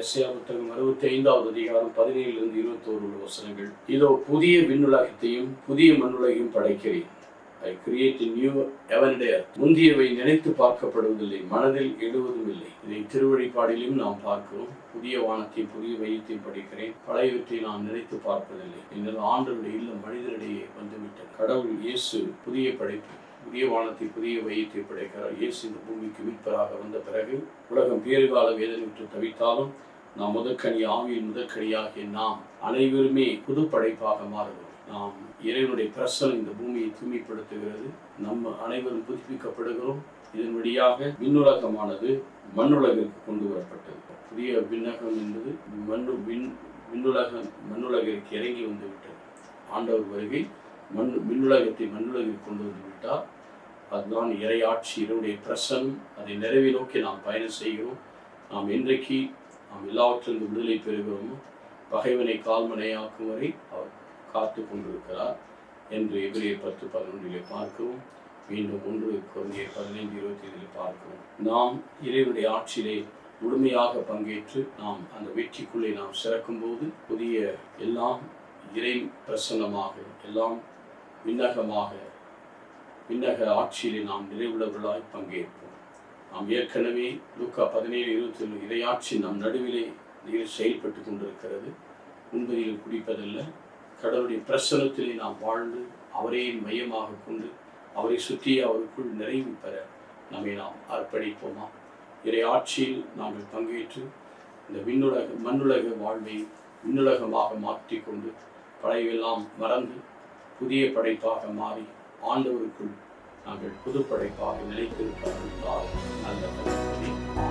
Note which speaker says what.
Speaker 1: எஸ்ஐயா புத்தகம் 65வது அதிகாரம் 17 21 வசனங்கள். இதோ புதிய விண்ணுலகத்தையும் புதிய மண்ணுலகையும் படைக்கிறேன். I create a new heaven and earth. முந்தியவை நினைத்து பார்க்கப்படுவதில்லை, மனதில் எழுவதும் இல்லை. இதை திருவழிபாடிலும் நாம் பார்க்கிறோம். புதிய வானத்தையும் புதிய வையத்தையும் படிக்கிறேன், பழையவற்றை நான் நினைத்து பார்ப்பதில்லை. என்னால் ஆண்டவருடைய இல்லம் மனிதரிடையே வந்துவிட்டது. கடவுள் இயேசு புதிய படைப்பு, புதிய வானத்தை புதிய வையத்தை படைக்கிறார். இயேசு இந்த பூமிக்கு மீட்பராக வந்த பிறகு உலகம் பேறுகால வேதனை விட்டு தவித்தாலும் நாம் முதற்கனி ஆவியின் முதற்கனியாகிய நாம் அனைவருமே புது படைப்பாக மாறுகிறோம். நாம் இறைவனுடைய பிரசனம் இந்த பூமியை தூய்மைப்படுத்துகிறது. நம்ம அனைவரும் புதுப்பிக்கப்படுகிறோம். இதன் வழியாக விண்ணுலகமானது மண்ணுலகிற்கு கொண்டு வரப்பட்டது. புதிய விண்ணகம் என்பது மண்ணுலகிற்கு இறங்கி வந்து விட்டது. ஆண்டவர் வருகை விண்ணுலகத்தை மண்ணுலகிற்கு கொண்டு வந்து விட்டார். அதுதான் இறையாட்சி, இறைவனுடைய பிரசனம். அதை நிறைவே நோக்கி நாம் பயணம் செய்கிறோம். நாம் என்றைக்கு நாம் எல்லாவற்றிலிருந்து விடுதலை பெறுகிறோமோ, பகைவனை கால்மனையாக்கும் வரை அவர் காத்து கொண்டிருக்கிறார் என்று எபிரேயர் 10:11 பார்க்கிறோம். மீண்டும் 1 கொரிந்தியர் 15:25 பார்க்கிறோம். நாம் இறைவனுடைய ஆட்சியிலே முழுமையாக பங்கேற்று நாம் அந்த வெற்றிக்குள்ளே நாம் சிறக்கும் போது புதிய எல்லாம் இறை பிரசன்னமாக, எல்லாம் விண்ணக ஆட்சியிலே நாம் நிறைவுள்ளவர்களாய் பங்கேற்போம். நாம் ஏற்கனவே லூக்கா 17:21 இறையாட்சி நம் நடுவிலே செயல்பட்டு கொண்டிருக்கிறது. முன்பதியில் குடிப்பதல்ல, கடவுளுடைய பிரசனத்திலே நாம் வாழ்ந்து அவரே மையமாக கொண்டு அவரை சுற்றி அவருக்குள் நிறைவு பெற நம்மை நாம் அர்ப்பணிப்போமா? இறையாட்சியில் நாங்கள் பங்கேற்று இந்த மண்ணுலக வாழ்வை விண்ணுலகமாக மாற்றிக்கொண்டு பழையெல்லாம் மறந்து புதிய படைப்பாக மாறி ஆண்டவருக்குள் நாங்கள் புது படைப்பாக நிலைத்திருக்கிறார்கள். நல்ல